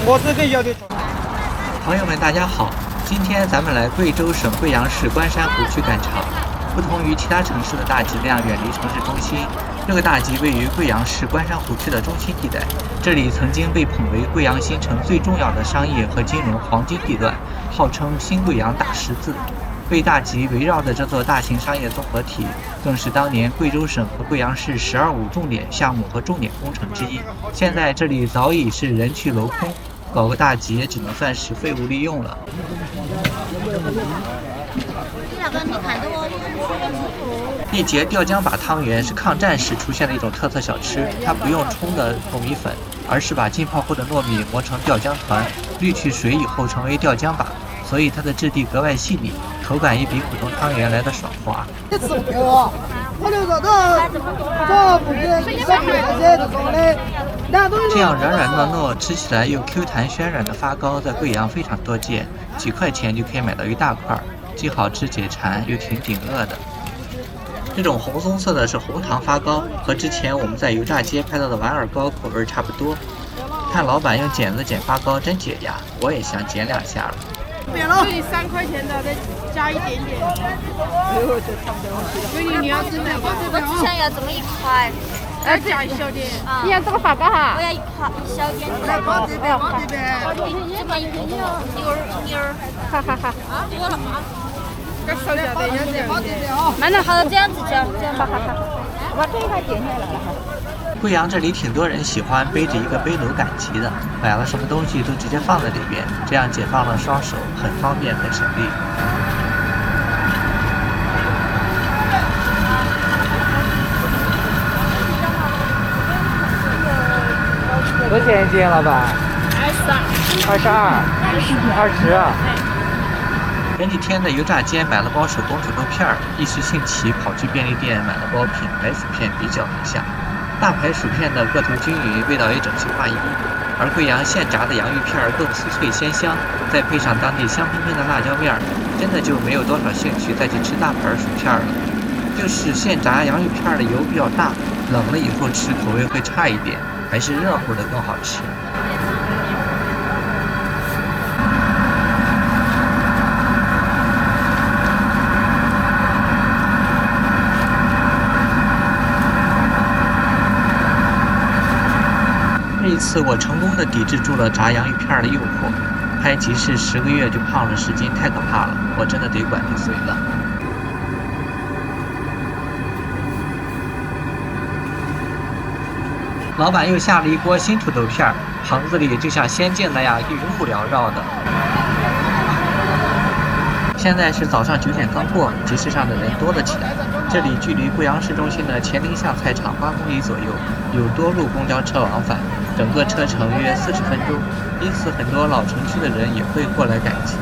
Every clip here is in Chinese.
我这个要的。朋友们，大家好，今天咱们来贵州省贵阳市关山湖区赶场。不同于其他城市的大集量远离城市中心，这个大集位于贵阳市关山湖区的中心地带。这里曾经被捧为贵阳新城最重要的商业和金融黄金地段，号称新贵阳大十字。被大集围绕的这座大型商业综合体，更是当年贵州省和贵阳市“12五”重点项目和重点工程之一。现在这里早已是人去楼空，搞个大集也只能算是废物利用了。一节吊浆粑汤圆是抗战时出现的一种特色小吃，它不用冲的糯米粉，而是把浸泡后的糯米磨成吊浆团，滤去水以后成为吊浆粑，所以它的质地格外细腻，口感也比普通汤圆来的爽滑。这样软软糯糯，吃起来又 Q 弹暄软的发糕，在贵阳非常多见，几块钱就可以买到一大块，既好吃解馋，又挺顶饿的。这种红棕色的是红糖发糕，和之前我们在油炸街拍到的丸儿糕口味差不多。看老板用剪子剪发糕真解压，我也想剪2下了。这里3块钱的再加一点点。美女，你要吃哪个？我只想要这么1块，再加一小点。你要这个发糕哈？我要1块1小点。来，往这边，往这边。这么一个妞儿。哈哈哈。这少点的，要这往这边啊。慢点，好，这样子讲，这样哈哈哈。我这一块剪下来了哈。贵阳这里挺多人喜欢背着一个背篓赶集的，买了什么东西都直接放在里边，这样解放了双手，很方便，很省力。多少钱一斤，老板？22。20。前几天在油炸街买了包手工土豆片儿，一时兴起跑去便利店买了包品牌薯片比较一下。大牌薯片的个头均匀，味道也整齐划一，而贵阳现炸的洋芋片更酥脆鲜香，再配上当地香喷喷的辣椒面儿，真的就没有多少兴趣再去吃大牌薯片了。就是现炸洋芋片的油比较大，冷了以后吃口味会差一点，还是热乎的更好吃。这一次我成功的抵制住了炸洋芋片的诱惑，拍集市10个月就胖了10斤，太可怕了，我真的得管住嘴了。老板又下了一锅新土豆片，棚子里就像仙境那样一雾缭绕的。现在是早上9点刚过，集市上的人多了起来。这里距离贵阳市中心的乾陵巷菜场8公里左右，有多路公交车往返，整个车程约40分钟，因此很多老城区的人也会过来赶集。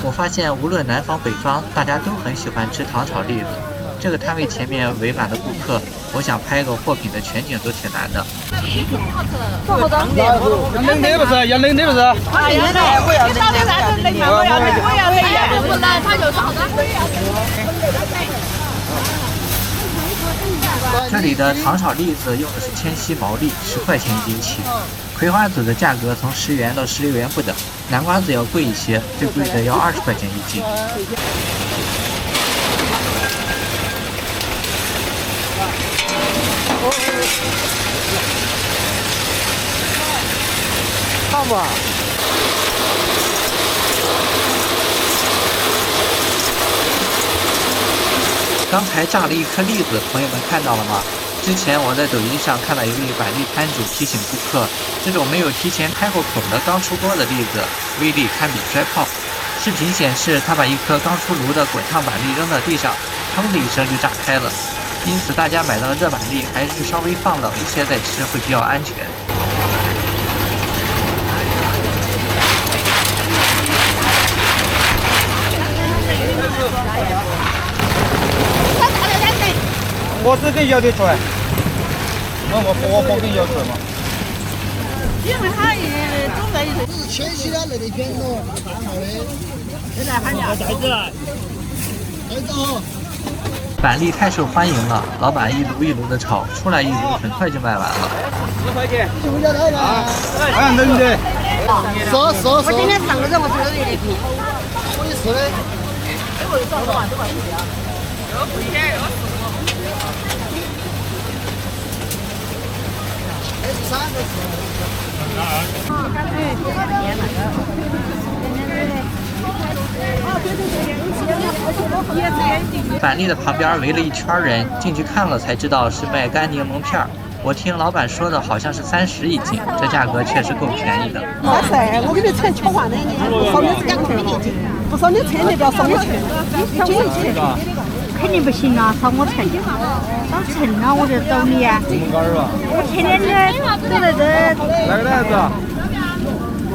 我发现无论南方北方，大家都很喜欢吃糖炒栗子。这个摊位前面围满了顾客，我想拍个货品的全景都挺难的。要冷的不是？要冷的不是？我要冷的，我要冷的，他就上的。这里的糖炒栗子用的是千禧毛栗，10块钱1斤起。葵花籽的价格从10元到16元不等，南瓜子要贵一些，最贵的要20块钱1斤。看吧。刚才炸了一颗栗子，朋友们看到了吗？之前我在抖音上看到一位板栗摊主提醒顾客，这种没有提前开过孔的刚出锅的栗子，威力堪比摔炮。视频显示，他把一颗刚出炉的滚烫板栗扔到地上，砰的一声就炸开了。因此，大家买到热板栗还是稍微放冷一些再吃会比较安全。我这个要得出来，我给你要出来嘛。因为它也总在这是千禧的那个卷筒，大号的。现在喊价。袋子来。袋子哦。板栗太受欢迎了，老板一炉一炉的炒，出来一炉很快就卖完了。10块钱。能的。我今天上个人我觉得有点便宜。我也是的。板栗的旁边围了一圈人，进去看了才知道是卖干柠檬片儿。我听老板说的好像是30一斤，这价格确实够便宜的。哇塞，我给你称吃饭的，上面是2块1斤，不少你称那边少我称，肯定不行啊，少我称，少称了我就走你啊。我天天都在这。哪个袋子？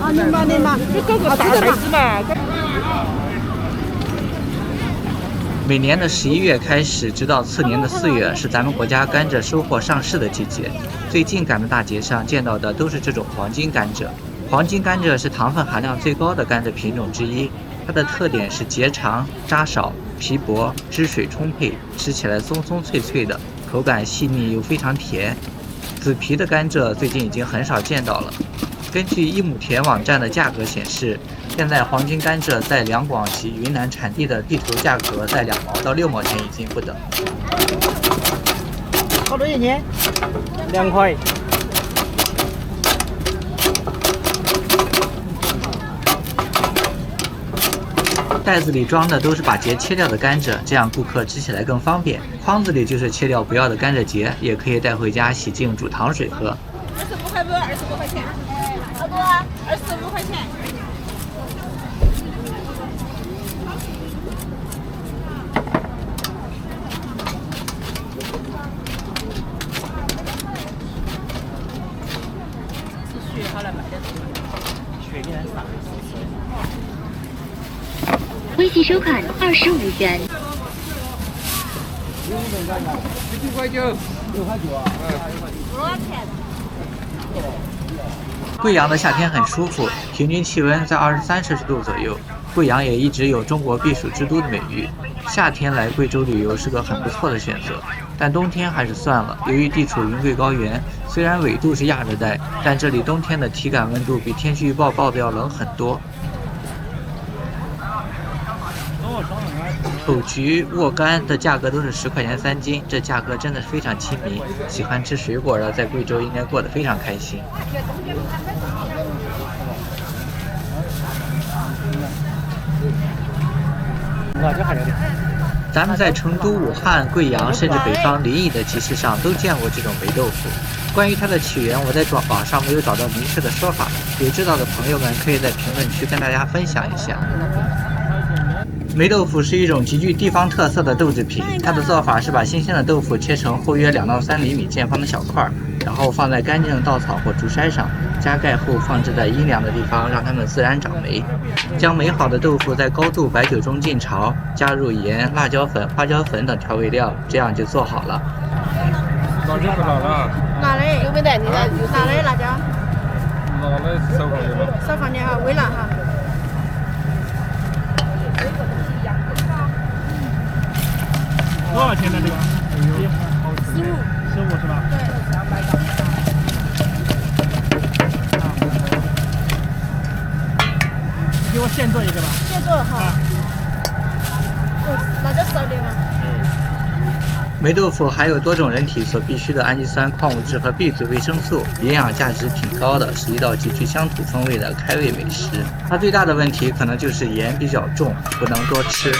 啊，你嘛，你搞个大袋子嘛。每年的11月开始，直到次年的4月，是咱们国家甘蔗收获上市的季节。最近赶的大街上见到的都是这种黄金甘蔗。黄金甘蔗是糖分含量最高的甘蔗品种之一，它的特点是节长、渣少、皮薄、汁水充沛，吃起来松松脆脆的，口感细腻又非常甜。紫皮的甘蔗最近已经很少见到了。根据一亩田网站的价格显示，现在黄金甘蔗在两广及云南产地的地头价格在2毛到6毛钱一斤不等。好多一斤？2块。袋子里装的都是把节切掉的甘蔗，这样顾客吃起来更方便。筐子里就是切掉不要的甘蔗节，也可以带回家洗净煮糖水喝。25块不？25块钱。好多啊？25块钱。微信收款25元。6块9。6块9啊。多少钱？贵阳的夏天很舒服，平均气温在23摄氏度左右。贵阳也一直有中国避暑之都的美誉，夏天来贵州旅游是个很不错的选择。但冬天还是算了，由于地处云贵高原，虽然纬度是亚热带，但这里冬天的体感温度比天气预报报的要冷很多。口橘、沃柑的价格都是10块钱3斤，这价格真的是非常亲民。喜欢吃水果的，在贵州应该过得非常开心。咱们在成都、武汉、贵阳，甚至北方临沂的集市上都见过这种霉豆腐。关于它的起源，我在网上没有找到明确的说法，有知道的朋友们可以在评论区跟大家分享一下。霉豆腐是一种极具地方特色的豆制品，它的做法是把新鲜的豆腐切成厚约2到3厘米见方的小块，然后放在干净的稻草或竹筛上，加盖后放置在阴凉的地方，让它们自然长霉。将霉好的豆腐在高度白酒中浸炒，加入盐、辣椒粉、花椒粉等调味料，这样就做好了。辣椒不辣了？辣的，有没得？辣的辣椒。辣的少放点吧。少放点哈，微辣哈。多少钱呢？这个？15是吧？对。你给我现做一个吧。现做哈。辣椒少点吗？霉豆腐含有多种人体所必需的氨基酸、矿物质和 B 族维生素，营养价值挺高的，是一道极具乡土风味的开胃美食。它最大的问题可能就是盐比较重，不能多吃。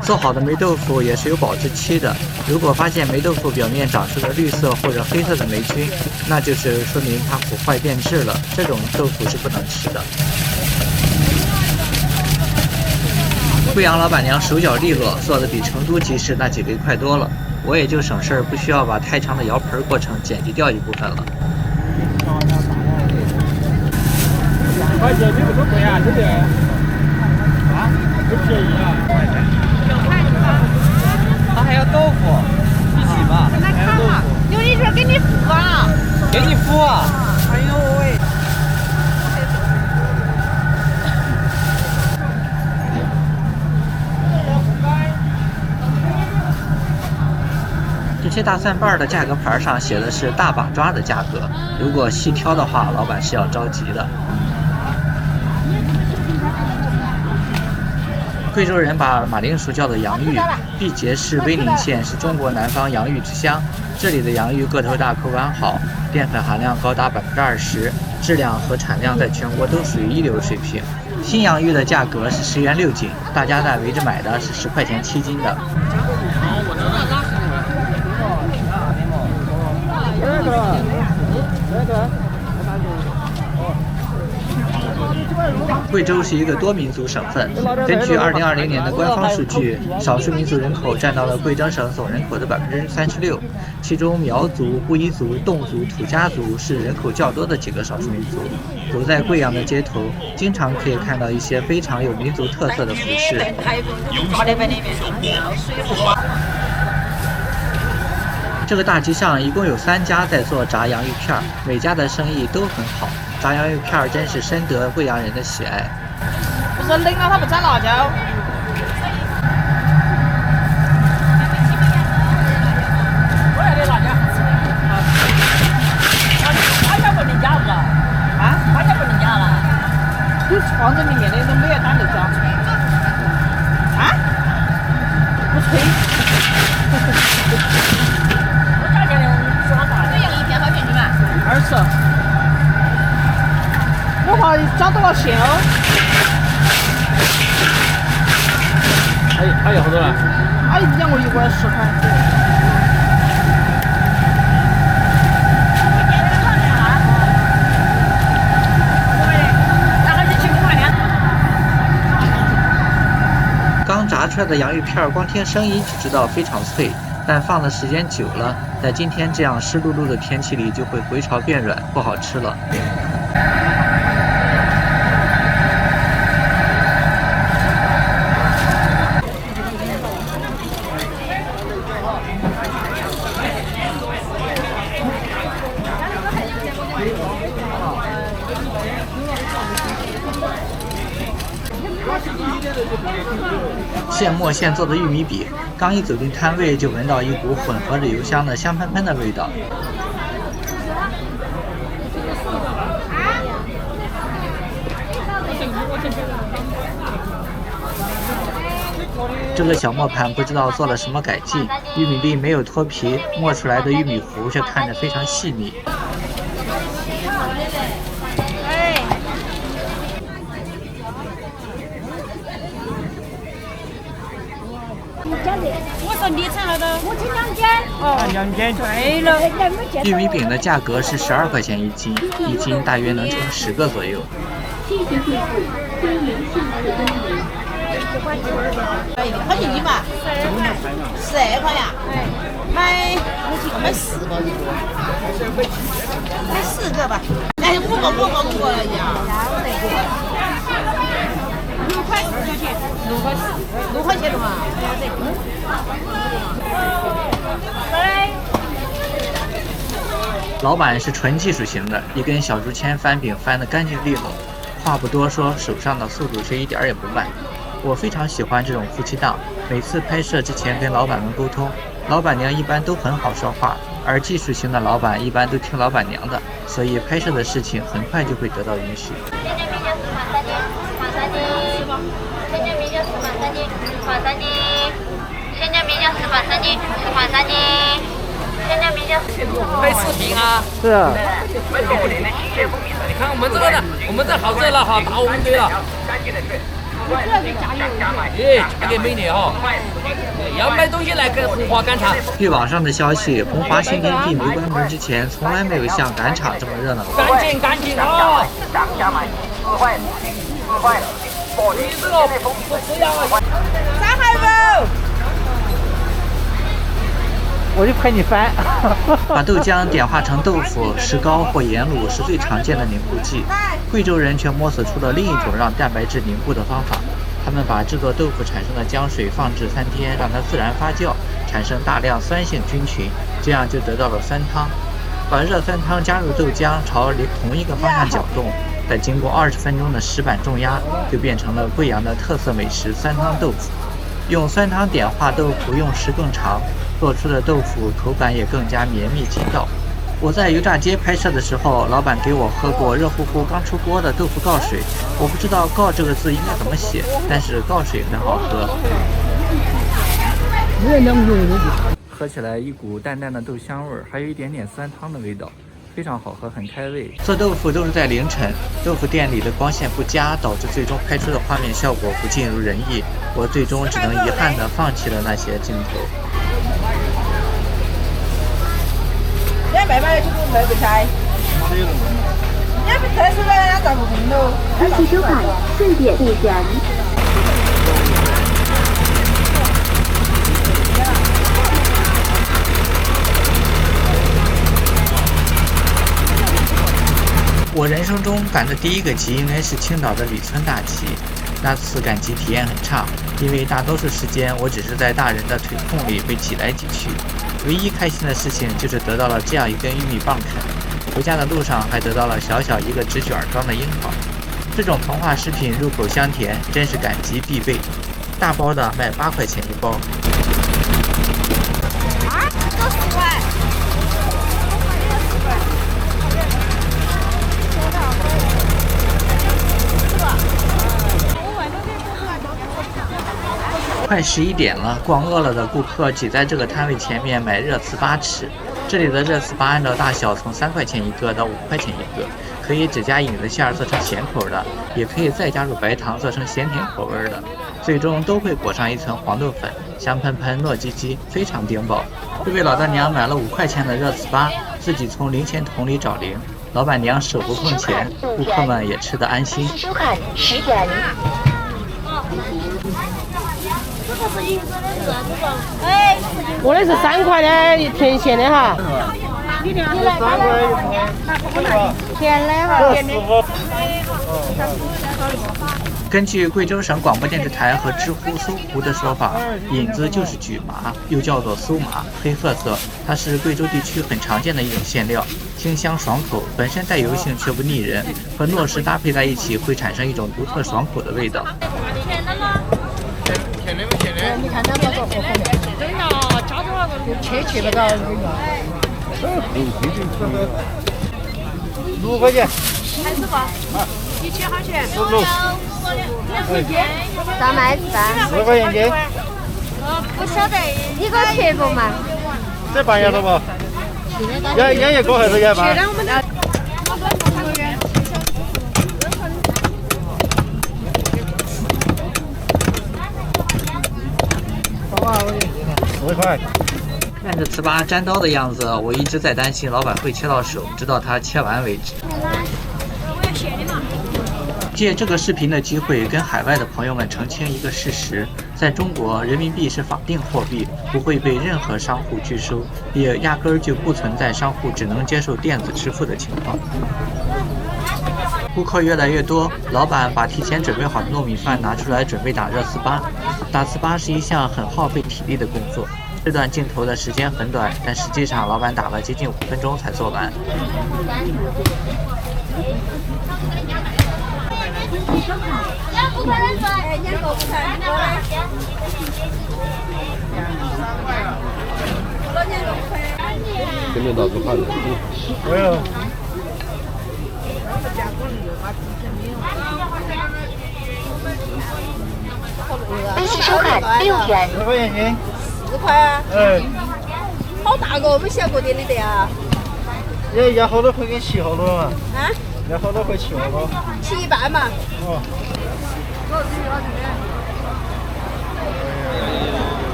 做好的霉豆腐也是有保质期的，如果发现霉豆腐表面长出了绿色或者黑色的霉菌，那就是说明它腐坏变质了，这种豆腐是不能吃的。贵阳老板娘手脚利落，做的比成都集市那几位快多了。我也就省事儿，不需要把太长的摇盆过程剪辑掉一部分了。2块钱这个多贵啊，这个啊，不便宜啊。它还有豆腐一起吧？还有豆腐。有一说给你付啊。给你付啊？哎呦喂！这些大蒜瓣的价格牌上写的是大把抓的价格，如果细挑的话，老板是要着急的。贵州人把马铃薯叫做洋芋。毕节市威宁县是中国南方洋芋之乡，这里的洋芋个头大，口感好，淀粉含量高达20%，质量和产量在全国都属于一流水平。新洋芋的价格是10元6斤，大家在围着买的是10块钱7斤的。贵州是一个多民族省份，根据2020年的官方数据，少数民族人口占到了贵州省总人口的36%，其中苗族、布依族、侗族、土家族是人口较多的几个少数民族。走在贵阳的街头，经常可以看到一些非常有民族特色的服饰。这个大街上一共有3家在做炸洋芋片，每家的生意都很好。炸洋芋片真是深得贵阳人的喜爱。不是冷了他不蘸辣椒。我要的辣椒。辣椒不能加是吧？啊？辣椒不能加了。就放在里面的都没有单独加。啊？不吹。我价钱说啥？这洋芋片多少钱斤嘛？20。我怕加多了馅哦。还有好多了？阿姨讲我1罐10块。刚炸出来的洋芋片，光听声音就知道非常脆，但放的时间久了，在今天这样湿漉漉的天气里，就会回潮变软，不好吃了。现磨现做的玉米饼，刚一走进摊位，就闻到一股混合着油香的香喷喷的味道。这个小磨盘不知道做了什么改进，玉米粒没有脱皮，磨出来的玉米糊却看着非常细腻。我说你称好多？我称2斤。哦，2斤。对了。玉米饼的价格是12块钱1斤，一斤大约能称10个左右。好几斤嘛？12块呀？买4个，买4个吧。来5个呀。6块钱的嘛。老板是纯技术型的，一根小竹签翻饼翻得干净利落，话不多说，手上的速度却一点也不慢。我非常喜欢这种夫妻档，每次拍摄之前跟老板们沟通，老板娘一般都很好说话，而技术型的老板一般都听老板娘的，所以拍摄的事情很快就会得到允许。拍视频啊！是啊。你看我们这个呢，我们这好热了哈，大温堆了。价格美丽哈，要买东西来跟红花赶场。据网上的消息，红花新天地没关门之前，从来没有像赶场这么热闹过。赶紧啊！4块。你这个不要啊！3块5。我就陪你翻。把豆浆点化成豆腐、石膏或盐卤是最常见的凝固剂，贵州人却摸索出了另一种让蛋白质凝固的方法。他们把制作豆腐产生的浆水放置3天，让它自然发酵，产生大量酸性菌群，这样就得到了酸汤。把热酸汤加入豆浆，朝同一个方向搅动，再经过20分钟的石板重压，就变成了贵阳的特色美食酸汤豆腐。用酸汤点化豆腐用时更长，做出的豆腐口感也更加绵密筋道。我在油炸街拍摄的时候，老板给我喝过热乎乎刚出锅的豆腐告水，我不知道“告”这个字应该怎么写，但是告水很好喝。喝起来一股淡淡的豆香味，还有一点点酸汤的味道。非常好喝，很开胃。做豆腐都是在凌晨，豆腐店里的光线不佳，导致最终拍出的画面效果不尽如人意。我最终只能遗憾地放弃了那些镜头。人家卖的就是卖不开，人家特殊的人家照顾病喽。继续收看4点地点。我人生中赶的第一个集应该是青岛的李村大集，那次赶集体验很差，因为大多数时间我只是在大人的腿缝里被挤来挤去。唯一开心的事情就是得到了这样一根玉米棒啃，回家的路上还得到了小小一个纸卷装的樱桃。这种膨化食品入口香甜，真是赶集必备。大包的卖8块钱一包。都10块。快11点了，逛饿了的顾客挤在这个摊位前面买热糍粑吃。这里的热糍粑按照大小从3块钱一个到5块钱一个，可以只加引子馅做成咸口的，也可以再加入白糖做成咸甜口味的，最终都会裹上一层黄豆粉，香喷喷、糯叽叽，非常顶饱。这位老大娘买了5块钱的热糍粑，自己从零钱桶里找零，老板娘手不碰钱，顾客们也吃得安心。收看10点。我的是3块的甜咸的哈。甜的哈。根据贵州省广播电视台和知乎搜狐的说法，引子就是荨麻，又叫做酥麻，黑褐色，它是贵州地区很常见的一种馅料，清香爽口，本身带油性却不腻人，和糯石搭配在一起会产生一种独特爽口的味道。甜的吗？甜的不甜的？你看他们做火锅面，真的，加多少个切不到6块钱。还是吧？一切好钱16。咋卖饭4块钱斤。不晓得。你给我切不嘛？这半夜了吧？烟叶锅还是烟饭？10块。看着糍粑粘刀的样子，我一直在担心老板会切到手，直到他切完为止。借这个视频的机会，跟海外的朋友们澄清一个事实：在中国，人民币是法定货币，不会被任何商户拒收，也压根儿就不存在商户只能接受电子支付的情况。顾客越来越多，老板把提前准备好的糯米饭拿出来准备打热糍粑。打糍粑是一项很耗费体力的工作。这段镜头的时间很短，但实际上老板打了接近5分钟才做完。跟着老子看的。没有。继续收看6点。10块钱斤。4块啊。好大个，我们小个点的得啊。要好多块给切好多嘛？啊？要好多块切好多？切一半嘛。哦。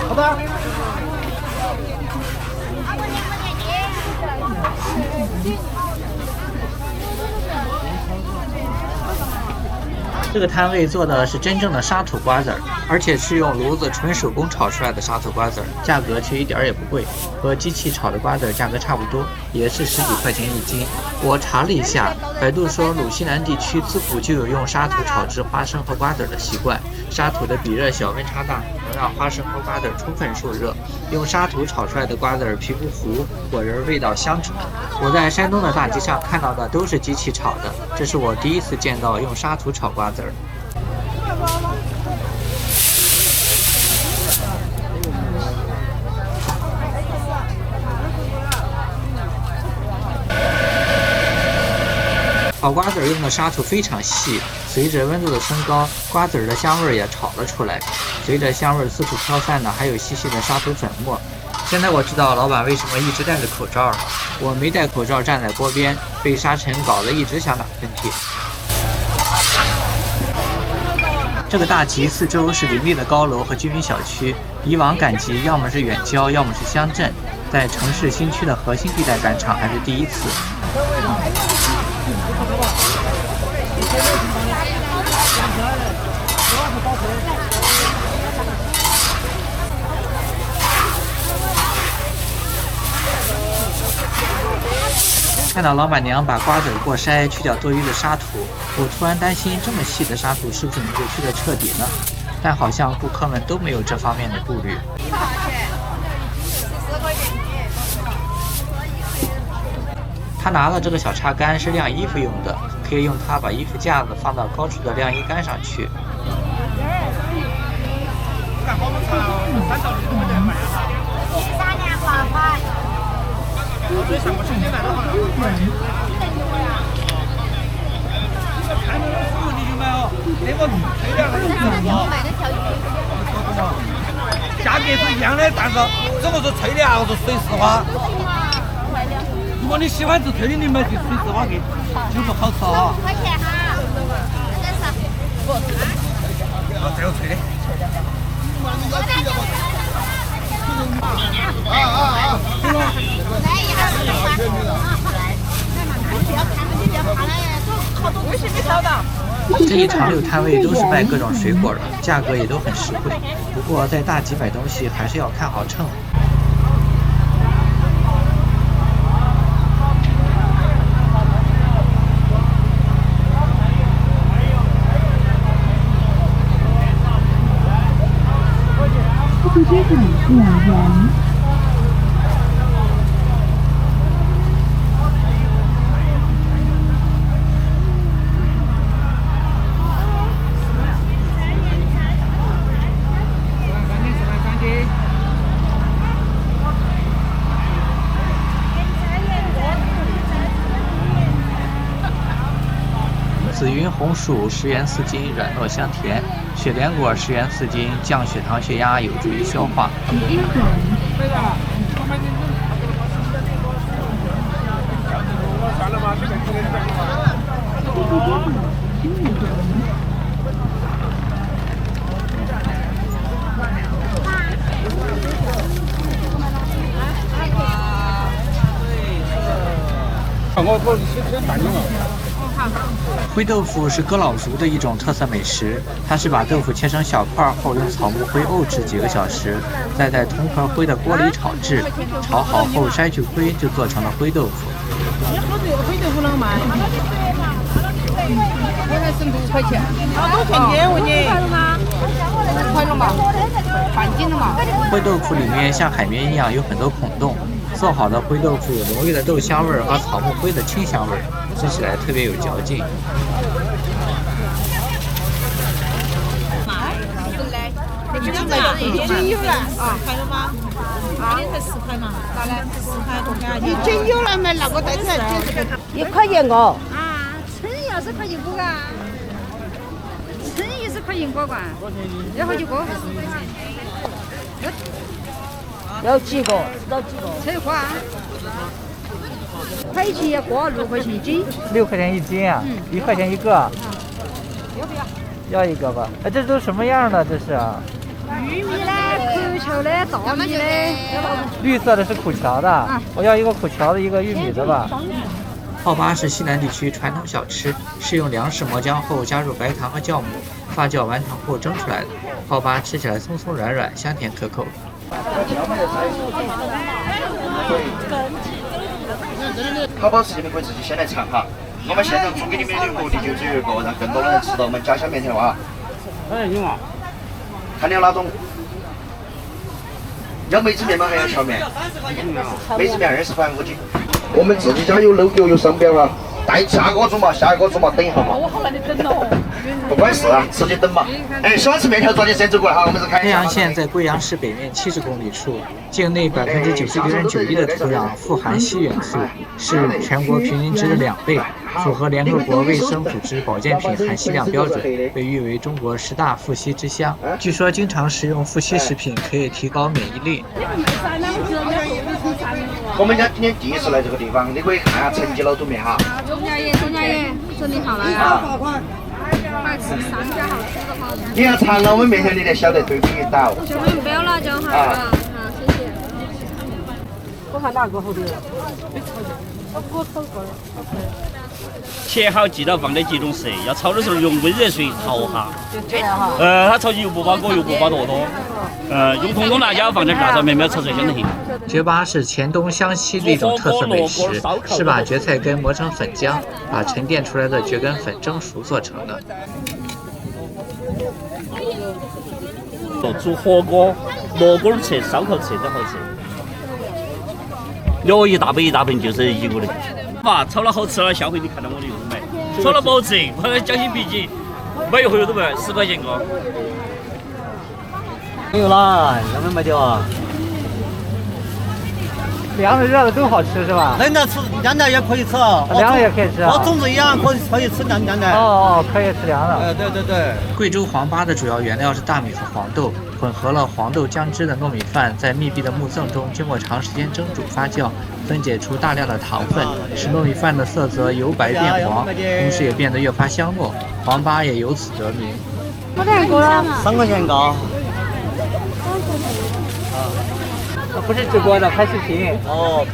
好的。这个摊位做的是真正的沙土瓜子儿，而且是用炉子纯手工炒出来的沙土瓜子儿，价格却一点儿也不贵，和机器炒的瓜子儿价格差不多，也是10几块钱一斤。我查了一下，百度说鲁西南地区自古就有用沙土炒制花生和瓜子儿的习惯，沙土的比热小，温差大，能让花生和瓜子儿充分受热。用沙土炒出来的瓜子儿皮不糊，果仁味道香醇。我在山东的大集上看到的都是机器炒的，这是我第一次见到用沙土炒瓜子儿。炒瓜子用的沙土非常细，随着温度的升高，瓜子的香味也炒了出来。随着香味四处飘散呢，还有细细的沙土粉末。现在我知道老板为什么一直戴着口罩了。我没戴口罩站在锅边，被沙尘搞得一直想打喷嚏。这个大集四周是林立的高楼和居民小区。以往赶集要么是远郊，要么是乡镇，在城市新区的核心地带赶场还是第一次。看到老板娘把瓜子过筛，去掉多余的沙土，我突然担心这么细的沙土是不是能够去得彻底呢？但好像顾客们都没有这方面的顾虑。他拿了这个小插杆是晾衣服用的，可以用它把衣服架子放到高处的晾衣杆上去。价格是一样的，但是这个是脆的啊，我是水丝花。如果你喜欢吃脆的，你买水丝花给，就是好吃哈。5块钱哈，不，这个脆的。这一长溜摊位都是卖各种水果的，价格也都很实惠。不过在大集买东西还是要看好秤。紫云红薯10元4斤，软糯香甜；雪莲果10元4斤，降血糖血压，有助于消化。灰豆腐是哥老族的一种特色美食，它是把豆腐切成小块后，用草木灰沤制几个小时，再在铜壳灰的锅里炒制，炒好后筛去灰，就做成了灰豆腐。你好这个灰豆腐啷卖？我还是6块钱。多少钱？我问你。6块了嘛？半斤了嘛？灰豆腐里面像海绵一样有很多孔洞，做好的灰豆腐有浓郁的豆香味和草木灰的清香味，吃起来特别有嚼劲。已经有了啊，还有吗？啊，才10块嘛，咋嘞？10块多块。已经有了没？那个袋子1块钱哦。啊，称20块钱不啊？称10块钱锅罐，要好几个？要几个？要几个？称花。块钱一个，6块钱一斤。6块钱一斤啊？1块钱一个。要不要？要一个吧。哎，这都什么样的？这是？玉米呢？苦荞的，大米的。绿色的是苦荞的，我要一个苦荞的，一个玉米的吧。泡粑是西南地区传统小吃，是用粮食磨浆后加入白糖和酵母，发酵完成后蒸出来的。泡粑吃起来松松软软，香甜可口。淘宝是你们可以自己先来尝哈。我们现场煮给你们的目的就只有一个，让更多的人吃到我们家乡面条啊。哎，有嘛？看你要哪种？要梅子面吗？还要荞面？梅子面20块5斤。我们自己家有 logo 有商标啊。带下一个煮嘛，下一个煮嘛，等一下嘛。我好难的等哦。不管事啊，直接等嘛。哎，喜欢吃面条，抓紧时间走过来哈，我们是开。太阳县在贵阳市北面70公里处，境内99.91%的土壤富含硒元素，是全国平均值的2倍，符合联合国卫生组织保健品含硒量标准，被誉为中国10大富硒之乡。据说经常食用富硒食品可以提高免疫力。我们家今天第一次来这个地方，你可以看下陈记老煮面哈。钟家爷，准备好了呀？快吃3家好吃的好。你要尝了我们面条，你才晓得对比到。不要辣椒哈。好，谢谢。我看哪个好点？切好记到放在集中室，要炒的时候用温热水淘哈。它炒起又不把锅又不把坨坨。用通通辣椒放点辣椒面，没有炒出来香得很。蕨巴是黔东湘西的一种特色美食，是把蕨菜根磨成粉浆，把沉淀出来的蕨根粉蒸熟做成的。煮火锅、烙锅吃、烧烤吃都好吃。肉一大盆就是1个的。嘛，炒了好吃了，下回你看到我的又买；炒了不好吃，我的将心比己，买一回都不10块钱个。没有啦，咱们买掉啊。凉的热的都好吃是吧？冷的吃，凉的也可以吃。凉的也可以吃啊。和粽子一样，可以吃凉的。哦，可以吃凉的。对。贵州黄粑的主要原料是大米和黄豆，混合了黄豆姜汁的糯米饭，在密闭的木赠中经过长时间蒸煮发酵，分解出大量的糖分，使糯米饭的色泽由白变黄，同时也变得越发香糯，黄粑也由此得名。多少个了？3块钱一个。不是直播的，拍视频。哦。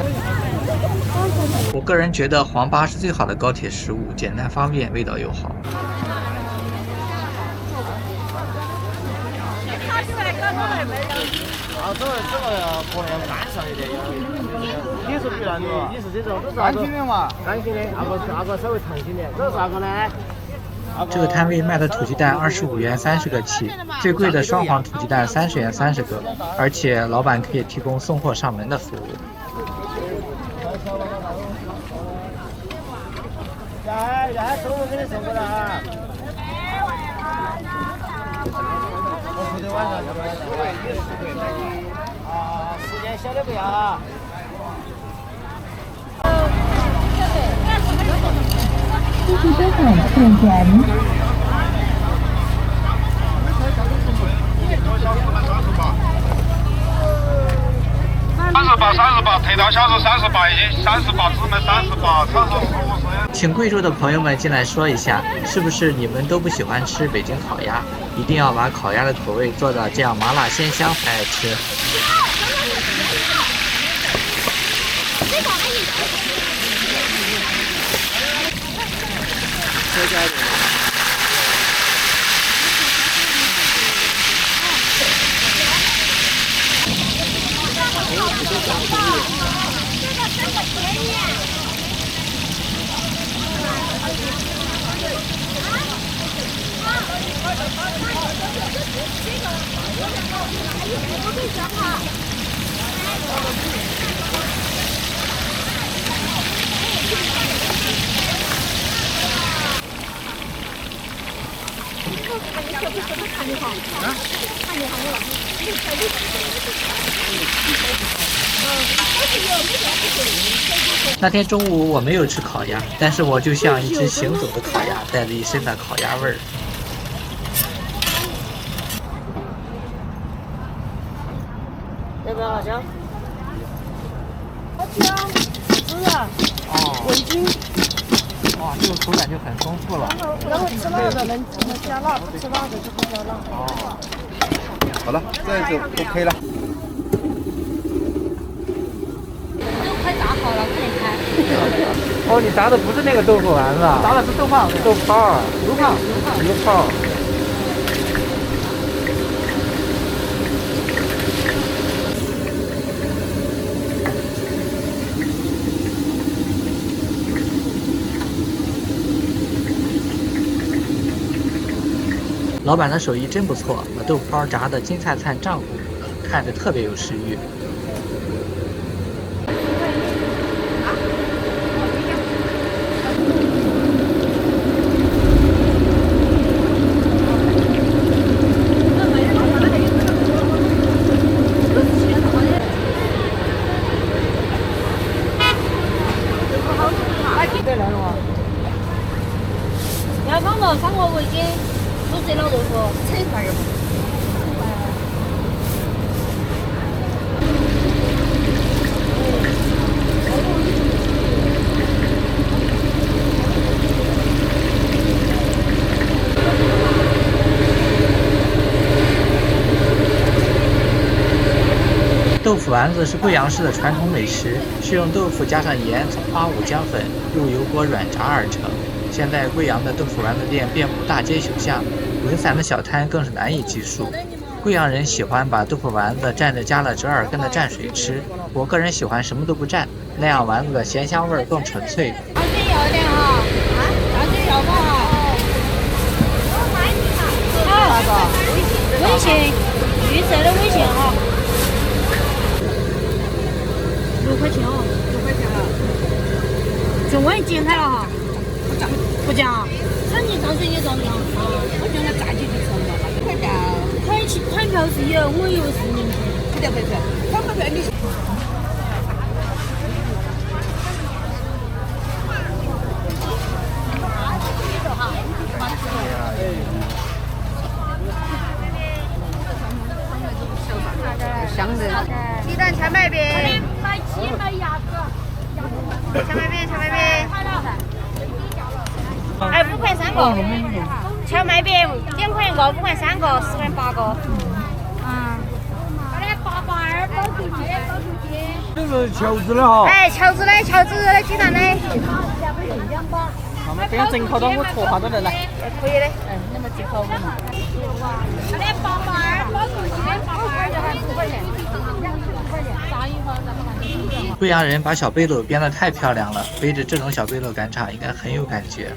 我个人觉得黄粑是最好的高铁食物，简单方便，味道又好。这个可能干上一点。你是比那个？你是这种？干性的嘛，干性的，那个稍微长性点。这是啥个呢？这个摊位卖的土鸡蛋25元30个起，最贵的双黄土鸡蛋30元30个，而且老板可以提供送货上门的服务。中午给你送过来哈。我昨天晚上时间小的不要啊。继续收款4元。38，特大小是38一斤，38纸卖38，炒成15。请贵州的朋友们进来说一下，是不是你们都不喜欢吃北京烤鸭？一定要把烤鸭的口味做到这样麻辣鲜香才爱吃。那天中午我没有吃烤鸭，但是我就像一只行走的烤鸭，带着一身的烤鸭味儿。要不要辣椒？好吃啊，是啊。味精。哇，这个口感就很丰富了。然后吃辣的能加辣，不吃辣的就不加辣。好了，这就 OK 了。快炸好了，快点开。哦，你炸的不是那个豆腐丸子，炸的是豆泡，油泡。老板的手艺真不错，把豆泡炸的金灿灿胀乎乎的，看着特别有食欲。豆腐丸子是贵阳市的传统美食，是用豆腐加上盐、葱花、五姜粉入油锅软炸而成。现在贵阳的豆腐丸子店遍布大街小巷，零散的小摊更是难以计数。贵阳人喜欢把豆腐丸子蘸着加了折耳根的蘸水吃，我个人喜欢什么都不蘸，那样丸子的咸香味更纯粹。要水要点哈，要水要不哈？好，微信，绿色的微信哈。6块钱哦，6块钱了。中文剪开了哈，不讲啊？餐巾上水也照样啊，我叫他炸起就成了，1块钱。团票是有，我以为是0块，2块钱。2块钱你。香的。鸡蛋荞麦饼。买鸡买鸭子。荞麦饼，荞麦饼。哎，5块3个。荞麦饼2块1个，5块3个，10块8个。882包头鸡，包头鸡。这是荞子的哈。哎，荞子的，荞子的鸡蛋的。2包。不要整口的，我戳下都能来。可以的。那么几口嘛。那882包头鸡，882就还5块钱。贵阳人把小背篓编得太漂亮了，背着这种小背篓赶场应该很有感觉。